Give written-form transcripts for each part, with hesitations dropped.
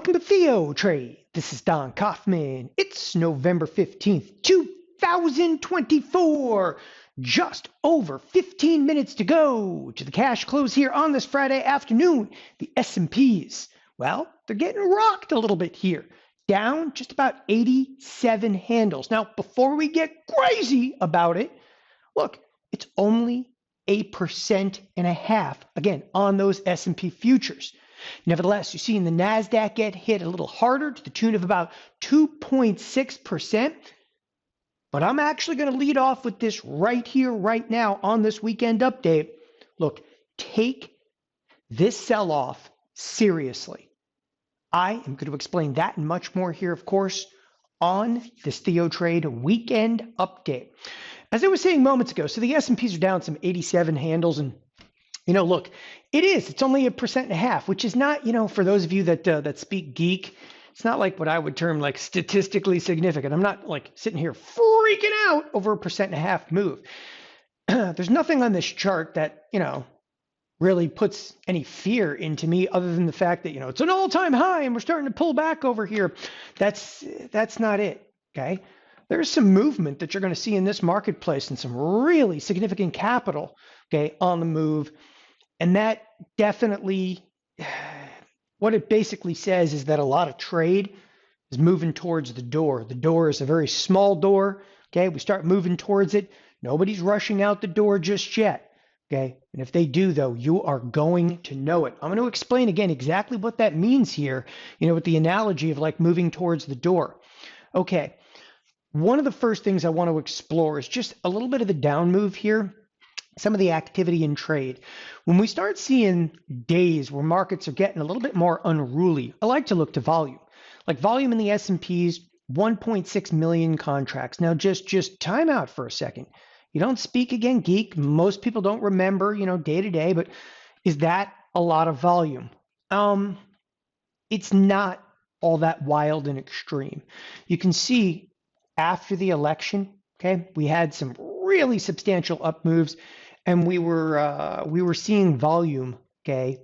Welcome to TheoTRADE. This is Don Kaufman. It's November 15th, 2024. Just over 15 minutes to go to the cash close here on this Friday afternoon. The S&Ps, well, they're getting rocked a little bit here. Down just about 87 handles. Now, before we get crazy about it, look, it's only 1.5% again on those S&P futures. Nevertheless, you're seeing the NASDAQ get hit a little harder to the tune of about 2.6%. But I'm actually going to lead off with this right here, right now on this weekend update. Look, take this sell-off seriously. I am going to explain that and much more here, of course, on this TheoTRADE weekend update. As I was saying moments ago, so the S&Ps are down some 87 handles, and look, it's only 1.5%, which is not, for those of you that speak geek, it's not like what I would term like statistically significant. I'm not like sitting here freaking out over 1.5% move. There's nothing on this chart that, really puts any fear into me other than the fact that, it's an all-time high and we're starting to pull back over here. That's not it, okay? There's some movement that you're going to see in this marketplace and some really significant capital, okay, on the move. And that definitely, what it basically says is that a lot of trade is moving towards the door. The door is a very small door, okay? We start moving towards it. Nobody's rushing out the door just yet, okay? And if they do, though, you are going to know it. I'm going to explain again exactly what that means here, with the analogy of like moving towards the door. Okay, one of the first things I want to explore is just a little bit of the down move here. Some of the activity in trade. When we start seeing days where markets are getting a little bit more unruly, I like to look to volume. Like volume in the S&Ps, 1.6 million contracts. Now just time out for a second. You don't speak again, geek. Most people don't remember, day to day, but is that a lot of volume? It's not all that wild and extreme. You can see after the election, okay, we had some really substantial up moves, and we were seeing volume, okay,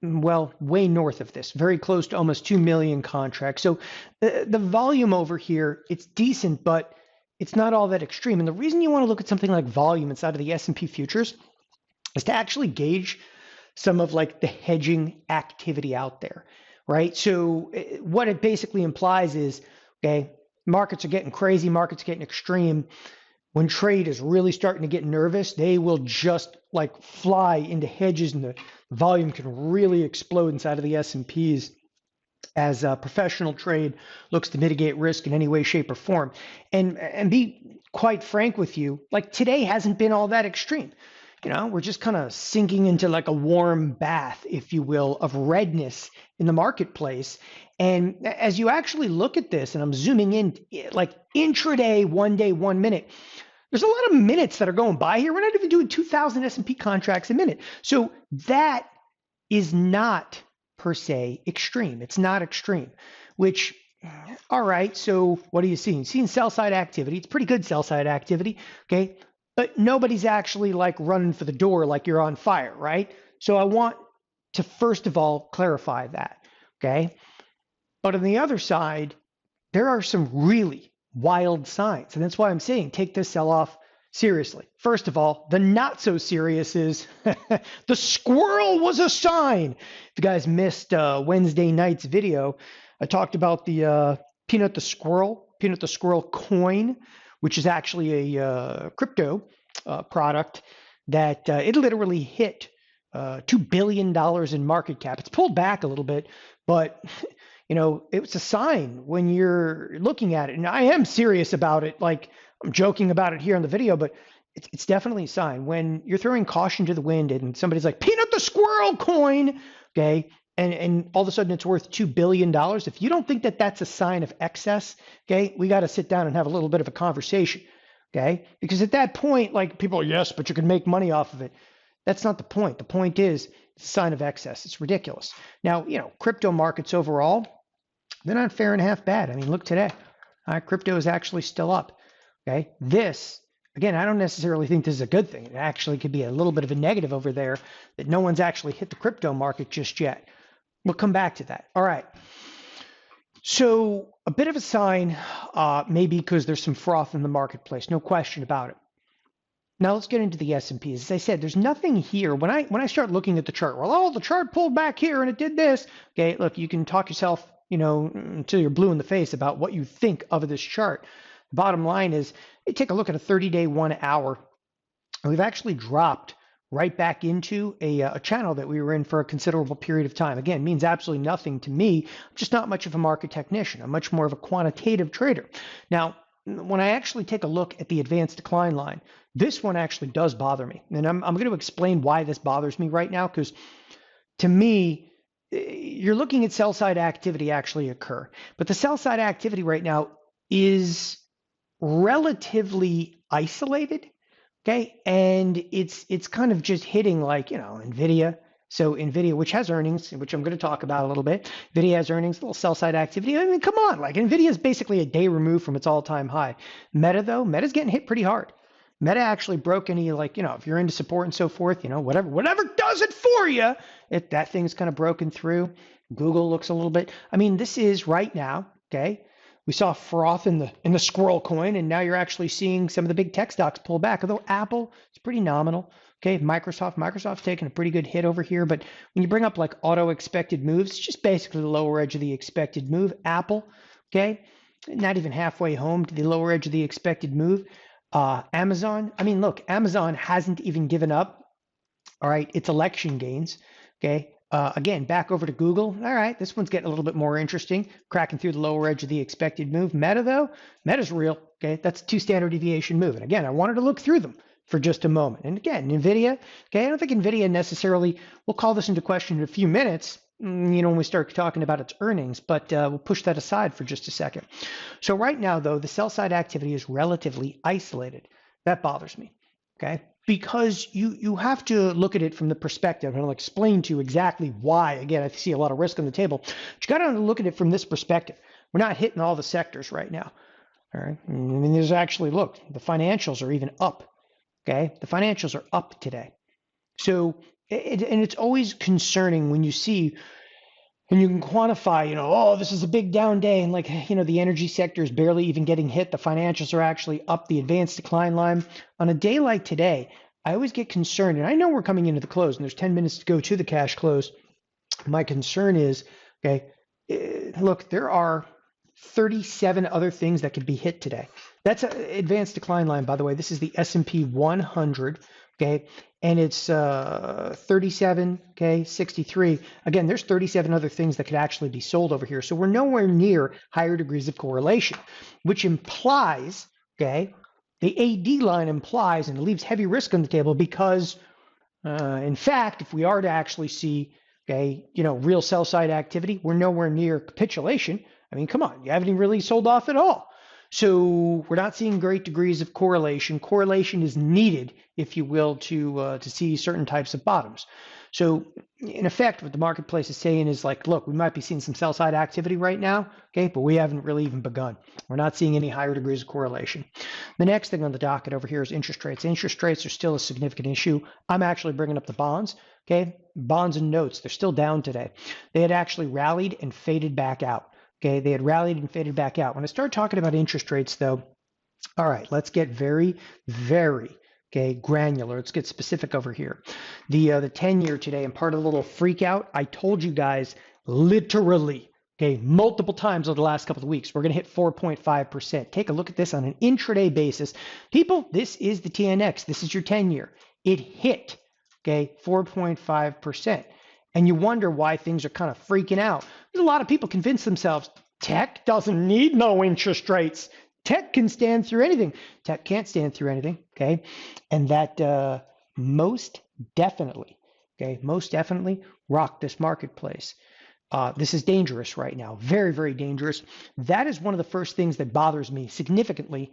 well, way north of this, very close to almost 2 million contracts. So the volume over here, it's decent, but it's not all that extreme. And the reason you want to look at something like volume inside of the S&P futures is to actually gauge some of like the hedging activity out there, right? So what it basically implies is, okay, markets are getting crazy, markets are getting extreme. When trade is really starting to get nervous, they will just like fly into hedges, and the volume can really explode inside of the S&Ps as professional trade looks to mitigate risk in any way, shape, or form. And be quite frank with you, like today hasn't been all that extreme. We're just kind of sinking into like a warm bath, if you will, of redness in the marketplace. And as you actually look at this, and I'm zooming in like intraday, 1 day, 1 minute, there's a lot of minutes that are going by here. We're not even doing 2,000 S&P contracts a minute. So that is not per se extreme. It's not extreme, which, all right, so what are you seeing? Seeing sell side activity. It's pretty good sell side activity, okay? But nobody's actually like running for the door like you're on fire, right? So I want to first of all clarify that, okay? But on the other side, there are some really wild signs. And that's why I'm saying take this sell-off seriously. First of all, the not so serious is the squirrel was a sign. If you guys missed Wednesday night's video, I talked about the Peanut the Squirrel coin, which is actually a crypto product that it literally hit $2 billion in market cap. It's pulled back a little bit, but it was a sign when you're looking at it. And I am serious about it. Like I'm joking about it here on the video, but it's definitely a sign when you're throwing caution to the wind and somebody's like Peanut the Squirrel coin, okay, and all of a sudden it's worth $2 billion. If you don't think that that's a sign of excess, okay, we got to sit down and have a little bit of a conversation, okay? Because at that point, like people are, yes, but you can make money off of it. That's not the point. The point is it's a sign of excess. It's ridiculous. Now, crypto markets overall, they're not fair and half bad. I mean, look today. Crypto is actually still up, okay? This, again, I don't necessarily think this is a good thing. It actually could be a little bit of a negative over there that no one's actually hit the crypto market just yet. We'll come back to that. All right. So a bit of a sign, maybe because there's some froth in the marketplace, no question about it. Now let's get into the S&P. As I said, there's nothing here. When I start looking at the chart, well, oh, the chart pulled back here and it did this. Okay, look, you can talk yourself, until you're blue in the face about what you think of this chart. The bottom line is, hey, take a look at a 30-day 1 hour. We've actually dropped right back into a channel that we were in for a considerable period of time. Again, means absolutely nothing to me. I'm just not much of a market technician. I'm much more of a quantitative trader. Now, when I actually take a look at the advanced decline line, this one actually does bother me. And I'm going to explain why this bothers me right now, because to me, you're looking at sell side activity actually occur. But the sell side activity right now is relatively isolated. Okay, and it's kind of just hitting like, Nvidia. So Nvidia, which has earnings, which I'm going to talk about a little bit. Nvidia has earnings, a little sell side activity. I mean, come on, like Nvidia is basically a day removed from its all-time high. Meta though, Meta's getting hit pretty hard. Meta actually broke any, like, if you're into support and so forth, whatever does it for you, that thing's kind of broken through. Google looks a little bit. I mean, this is right now, okay. We saw froth in the squirrel coin, and now you're actually seeing some of the big tech stocks pull back. Although Apple is pretty nominal. Okay, Microsoft's taking a pretty good hit over here. But when you bring up like auto expected moves, it's just basically the lower edge of the expected move. Apple, okay, not even halfway home to the lower edge of the expected move. Amazon, I mean, look, Amazon hasn't even given up. All right, its election gains. Okay. Again, back over to Google. All right, this one's getting a little bit more interesting, cracking through the lower edge of the expected move. Meta, though, Meta's real. Okay, that's a 2 standard deviation move. And again, I wanted to look through them for just a moment. And again, Nvidia. Okay, I don't think Nvidia necessarily. We'll call this into question in a few minutes. When we start talking about its earnings, but we'll push that aside for just a second. So right now, though, the sell side activity is relatively isolated. That bothers me. Okay. Because you have to look at it from the perspective, and I'll explain to you exactly why. Again, I see a lot of risk on the table. But you got to look at it from this perspective. We're not hitting all the sectors right now. All right. I mean, there's actually, look, the financials are even up. Okay. The financials are up today. So, and it's always concerning when you see, and you can quantify, oh, this is a big down day. And like, the energy sector is barely even getting hit. The financials are actually up, the advanced decline line. On a day like today, I always get concerned. And I know we're coming into the close and there's 10 minutes to go to the cash close. My concern is, okay, look, there are 37 other things that could be hit today. That's an advanced decline line, by the way. This is the S&P 100. Okay, and it's 37, okay, 63. Again, there's 37 other things that could actually be sold over here. So we're nowhere near higher degrees of correlation, which implies, okay, the AD line implies, and it leaves heavy risk on the table because, in fact, if we are to actually see, okay, real sell side activity, we're nowhere near capitulation. I mean, come on, you haven't even really sold off at all. So we're not seeing great degrees of correlation. Correlation is needed, if you will, to see certain types of bottoms. So in effect, what the marketplace is saying is like, look, we might be seeing some sell side activity right now, okay, but we haven't really even begun. We're not seeing any higher degrees of correlation. The next thing on the docket over here is interest rates. Interest rates are still a significant issue. I'm actually bringing up the bonds, okay? Bonds and notes, they're still down today. They had actually rallied and faded back out. Okay, they had rallied and faded back out. When I start talking about interest rates, though, all right, let's get very, very, granular. Let's get specific over here. The 10-year today, and part of the little freak out, I told you guys literally, multiple times over the last couple of weeks, we're going to hit 4.5%. Take a look at this on an intraday basis. People, this is the TNX. This is your 10-year. It hit, 4.5%. And you wonder why things are kind of freaking out. There's a lot of people convince themselves tech doesn't need no interest rates. Tech can stand through anything. Tech can't stand through anything, okay? And that most definitely rocked this marketplace. This is dangerous right now, very, very dangerous. That is one of the first things that bothers me significantly,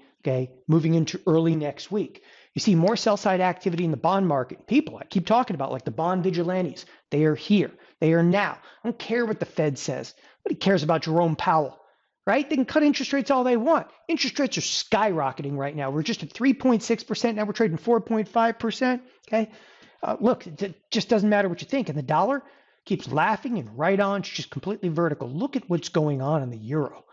moving into early next week. You see more sell-side activity in the bond market. People, I keep talking about like the bond vigilantes. They are here. They are now. I don't care what the Fed says. Nobody cares about Jerome Powell, right? They can cut interest rates all they want. Interest rates are skyrocketing right now. We're just at 3.6%. Now we're trading 4.5%, okay? Look, it just doesn't matter what you think. And the dollar, keeps laughing and right on. It's just completely vertical. Look at what's going on in the euro.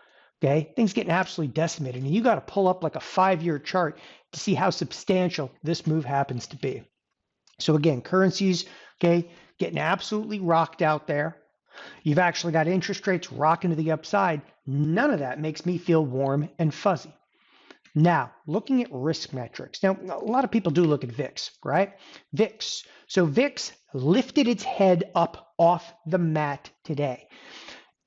Okay, things getting absolutely decimated, and you got to pull up like a 5-year chart to see how substantial this move happens to be. So again, currencies, okay, getting absolutely rocked out there. You've actually got interest rates rocking to the upside. None of that makes me feel warm and fuzzy. Now, looking at risk metrics. Now, a lot of people do look at VIX, right? VIX. So VIX lifted its head up off the mat today.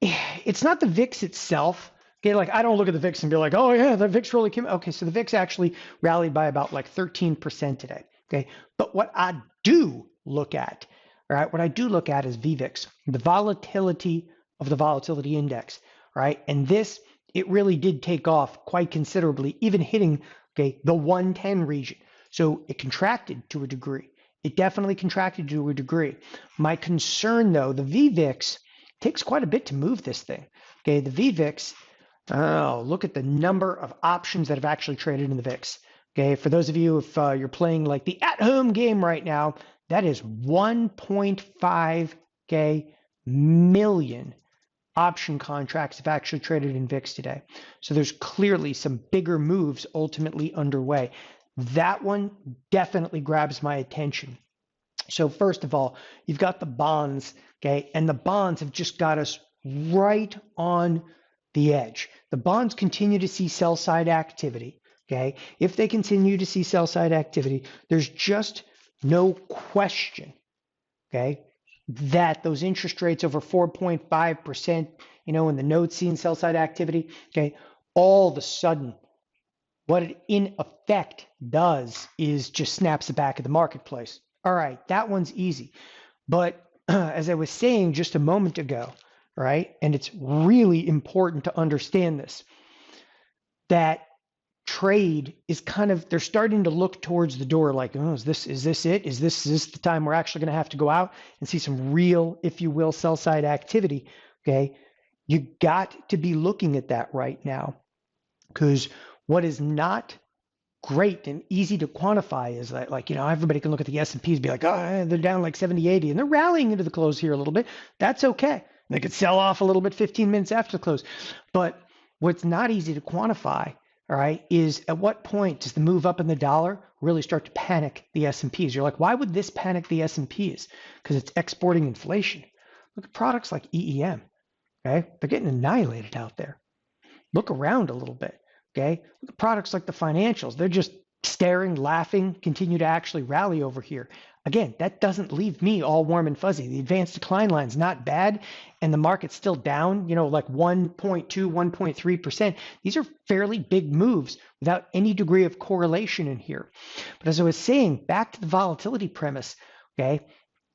It's not the VIX itself. Okay, like I don't look at the VIX and be like, oh yeah, the VIX really came. Okay, so the VIX actually rallied by about like 13% today. Okay, but what I do look at, all right, what I do look at is VVIX, the volatility of the volatility index, right? And this, it really did take off quite considerably, even hitting, okay, the 110 region. So it contracted to a degree. It definitely contracted to a degree. My concern though, the VVIX takes quite a bit to move this thing. Okay, the VVIX, oh, look at the number of options that have actually traded in the VIX. Okay, for those of you, if you're playing like the at-home game right now, that is 1.5 million option contracts have actually traded in VIX today. So there's clearly some bigger moves ultimately underway. That one definitely grabs my attention. So first of all, you've got the bonds, okay, and the bonds have just got us right on the edge. The bonds continue to see sell side activity. Okay, if they continue to see sell side activity, there's just no question, okay, that those interest rates over 4.5%, you know, in the notes seeing sell side activity, okay, all of a sudden, what it in effect does is just snaps the back of the marketplace. All right, that one's easy. But as I was saying just a moment ago, right, and it's really important to understand this, that trade is kind of, they're starting to look towards the door like, oh, is this it? Is this the time we're actually going to have to go out and see some real, if you will, sell side activity? Okay, you got to be looking at that right now, because what is not great and easy to quantify is that, like, you know, everybody can look at the S&Ps and be like, oh, they're down like 70, 80, and they're rallying into the close here a little bit. That's okay. They could sell off a little bit 15 minutes after the close. But what's not easy to quantify, all right, is at what point does the move up in the dollar really start to panic the S&Ps? You're like, why would this panic the S&Ps? Because it's exporting inflation. Look at products like EEM, okay? They're getting annihilated out there. Look around a little bit, okay? Look at products like the financials. They're just staring, laughing, continue to actually rally over here. Again, that doesn't leave me all warm and fuzzy. The advanced decline line's not bad, and the market's still down, you know, like 1.2, 1.3%. These are fairly big moves without any degree of correlation in here. But as I was saying, back to the volatility premise, okay,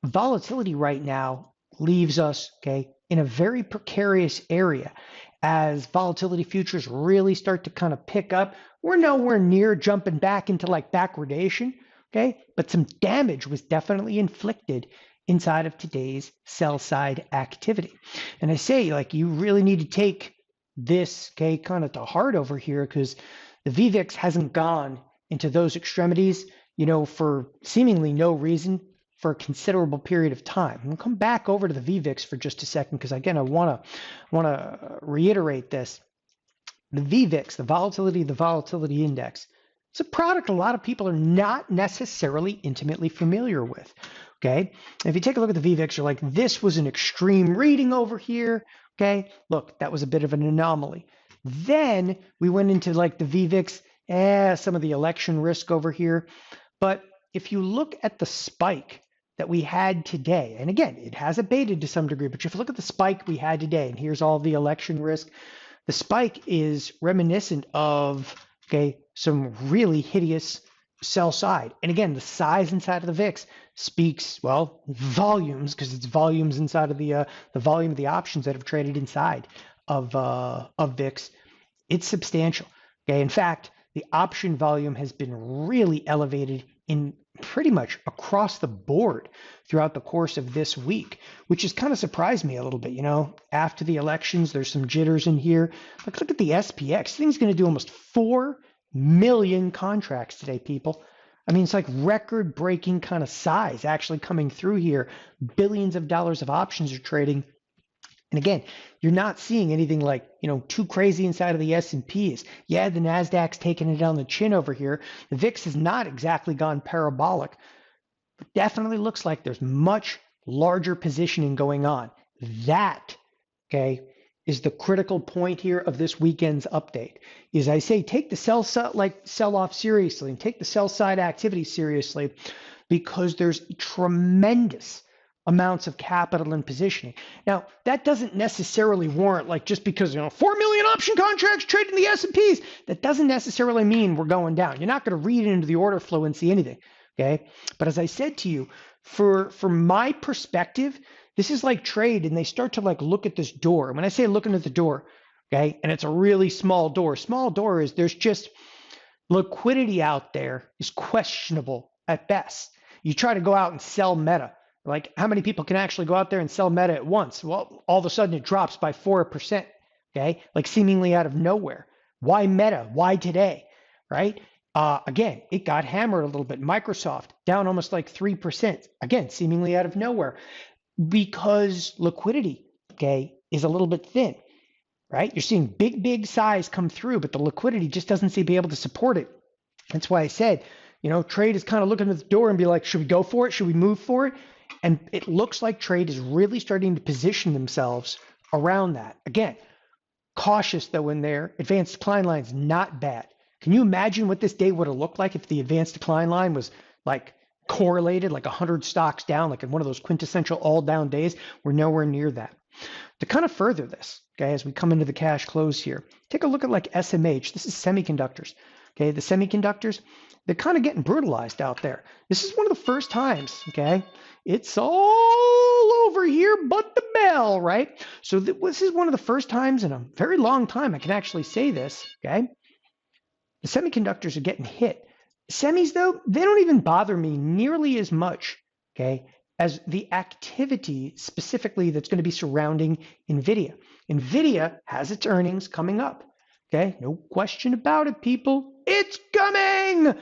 volatility right now leaves us, okay, in a very precarious area. As volatility futures really start to kind of pick up, we're nowhere near jumping back into like backwardation. Okay, but some damage was definitely inflicted inside of today's sell side activity. And I say, like, you really need to take this, okay, kind of to heart over here, because the VVIX hasn't gone into those extremities, you know, for seemingly no reason for a considerable period of time. We'll come back over to the VVIX for just a second, because again, I want to reiterate this. The VVIX, the volatility index, it's a product a lot of people are not necessarily intimately familiar with, okay? If you take a look at the VVIX, you're like, this was an extreme reading over here, okay? Look, that was a bit of an anomaly. Then we went into like the VVIX, some of the election risk over here. But if you look at the spike that we had today, and again, it has abated to some degree, but if you look at the spike we had today, and here's all the election risk, the spike is reminiscent of, okay, some really hideous sell side. And again, the size inside of the VIX speaks, well, volumes, because it's volumes inside of the volume of the options that have traded inside of VIX. It's substantial. Okay, in fact, the option volume has been really elevated in pretty much across the board throughout the course of this week, which has kind of surprised me a little bit. You know, after the elections, there's some jitters in here. Look at the SPX. This thing's going to do almost 4 million contracts today, people. I mean, it's like record-breaking kind of size actually coming through here. Billions of dollars of options are trading. And again, you're not seeing anything like, too crazy inside of the S&Ps. Yeah, the NASDAQ's taking it on the chin over here. The VIX has not exactly gone parabolic, but definitely looks like there's much larger positioning going on. That, okay, is the critical point here of this weekend's update. Is I say take the sell-off seriously and take the sell side activity seriously, because there's tremendous amounts of capital and positioning. Now, that doesn't necessarily warrant, like, just because 4 million option contracts trading the S&Ps, that doesn't necessarily mean we're going down. You're not going to read into the order flow and see anything. Okay, but as I said to you, for my perspective, this is like trade, and they start to look at this door. And when I say looking at the door, okay, and it's a really small door. Small door is there's just liquidity out there is questionable at best. You try to go out and sell Meta. Like, how many people can actually go out there and sell Meta at once? Well, all of a sudden it drops by 4%. Okay, like seemingly out of nowhere. Why Meta? Why today? Right? Again, it got hammered a little bit. Microsoft down almost like 3%. Again, seemingly out of nowhere, because liquidity, okay, is a little bit thin, right? You're seeing big size come through, but the liquidity just doesn't seem to be able to support it. That's why I said, trade is kind of looking at the door and be like, should we go for it? Should we move for it? And it looks like trade is really starting to position themselves around that. Again, cautious though in there. Advanced decline line's not bad. Can you imagine what this day would have looked like if the advanced decline line was like correlated, like 100 stocks down, like in one of those quintessential all down days? We're nowhere near that. To kind of further this, okay, as we come into the cash close here, take a look at like SMH. This is semiconductors. Okay, the semiconductors, they're kind of getting brutalized out there. This is one of the first times, okay, it's all over here but the bell, right? So this is one of the first times in a very long time I can actually say this, okay? The semiconductors are getting hit. Semis, though, they don't even bother me nearly as much, okay, as the activity specifically that's going to be surrounding NVIDIA. NVIDIA has its earnings coming up, okay? No question about it, people. It's coming!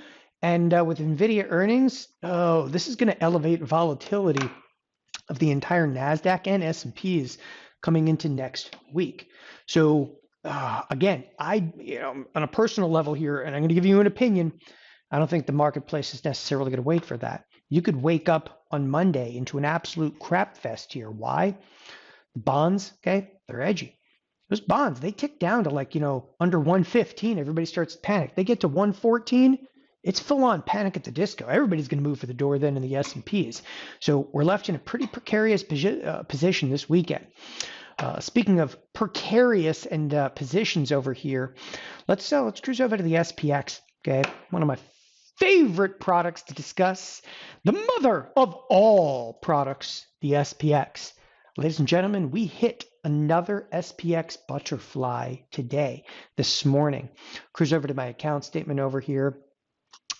And with NVIDIA earnings, this is going to elevate volatility of the entire NASDAQ and S&Ps coming into next week. So again, on a personal level here, and I'm going to give you an opinion, I don't think the marketplace is necessarily going to wait for that. You could wake up on Monday into an absolute crap fest here. Why? The bonds, okay, they're edgy. Those bonds, they tick down to under 115. Everybody starts to panic. They get to 114. It's full on panic at the disco. Everybody's going to move for the door then in the S&Ps. So we're left in a pretty precarious position this weekend. Speaking of precarious and positions over here, let's cruise over to the SPX. Okay, one of my favorite products to discuss, the mother of all products, the SPX. Ladies and gentlemen, we hit another SPX butterfly today, this morning. Cruise over to my account statement over here.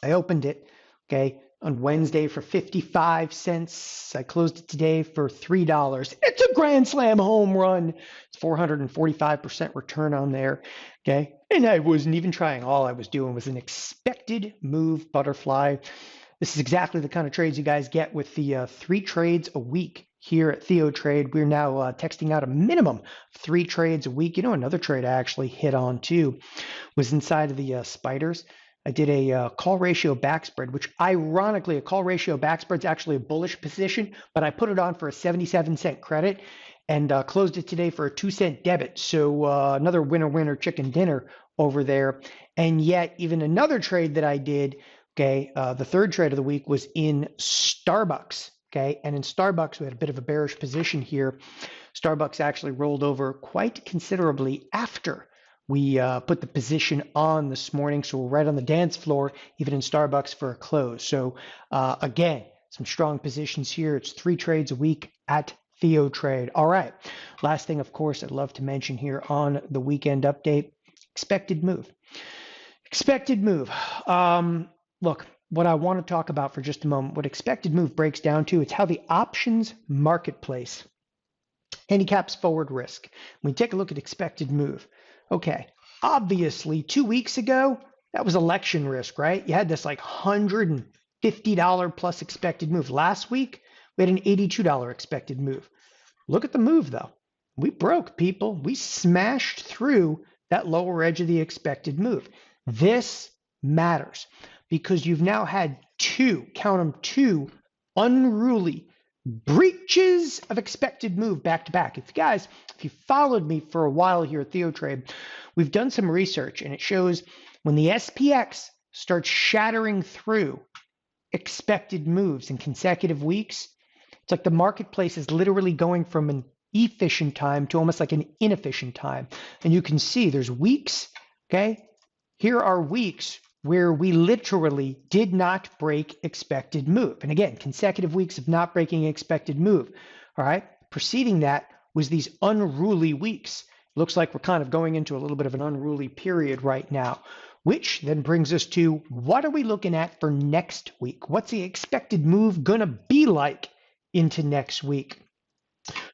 I opened it, okay, on Wednesday for 55 cents. I closed it today for $3. It's a grand slam home run. It's 445% return on there, okay? And I wasn't even trying. All I was doing was an expected move butterfly. This is exactly the kind of trades you guys get with the 3 trades a week here at TheoTRADE. We're now texting out a minimum of 3 trades a week. Another trade I actually hit on too was inside of the spiders. I did a call ratio backspread, which ironically, a call ratio backspread is actually a bullish position, but I put it on for a 77-cent credit and closed it today for a 2-cent debit. So another winner chicken dinner over there. And yet even another trade that I did, okay, the third trade of the week was in Starbucks. Okay, and in Starbucks, we had a bit of a bearish position here. Starbucks actually rolled over quite considerably after we put the position on this morning. So we're right on the dance floor, even in Starbucks for a close. So again, some strong positions here. It's 3 trades a week at TheoTRADE. All right. Last thing, of course, I'd love to mention here on the weekend update, expected move. Expected move. Look, what I want to talk about for just a moment, what expected move breaks down to, it's how the options marketplace handicaps forward risk. When we take a look at expected move, okay, obviously 2 weeks ago, That was election risk, right? You had this like $150 plus expected move. Last week, we had an $82 expected move. Look at the move though. We broke, people. We smashed through that lower edge of the expected move. This matters because you've now had count them, two unruly breaches of expected move back to back. If you followed me for a while here at TheoTRADE, we've done some research and it shows when the SPX starts shattering through expected moves in consecutive weeks, it's like the marketplace is literally going from an efficient time to almost like an inefficient time. And you can see there's weeks, okay? Here are weeks where we literally did not break expected move. And again, consecutive weeks of not breaking expected move, all right? Preceding that was these unruly weeks. Looks like we're kind of going into a little bit of an unruly period right now, which then brings us to what are we looking at for next week? What's the expected move gonna be like into next week?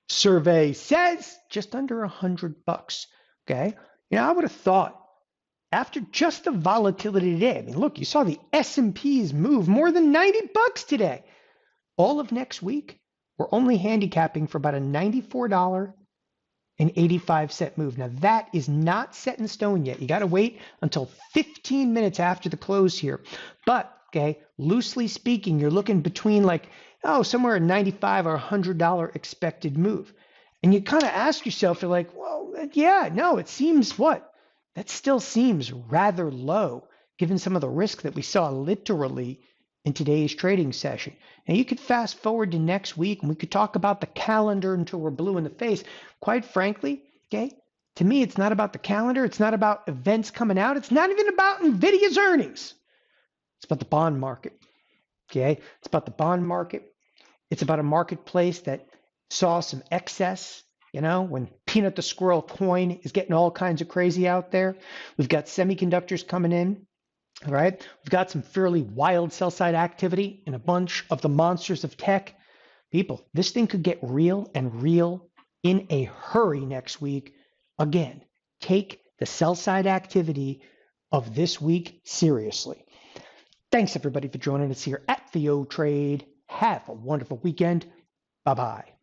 Survey says just under $100, okay? You know, I would have thought after just the volatility today, I mean, look, you saw the S&Ps move more than $90 today. All of next week, we're only handicapping for about a $94.85 move. Now, that is not set in stone yet. You got to wait until 15 minutes after the close here. But, okay, loosely speaking, you're looking between like, somewhere a $95 or $100 expected move. And you kind of ask yourself, you're like, well, yeah, no, it seems what? That still seems rather low given some of the risk that we saw literally in today's trading session. Now you could fast forward to next week and we could talk about the calendar until we're blue in the face. Quite frankly, okay, to me, it's not about the calendar. It's not about events coming out. It's not even about NVIDIA's earnings. It's about the bond market, okay? It's about the bond market. It's about a marketplace that saw some excess. You know, when Peanut the Squirrel coin is getting all kinds of crazy out there. We've got semiconductors coming in, all right? We've got some fairly wild sell-side activity in a bunch of the monsters of tech. People, this thing could get real and real in a hurry next week. Again, take the sell-side activity of this week seriously. Thanks, everybody, for joining us here at TheoTRADE. Have a wonderful weekend. Bye-bye.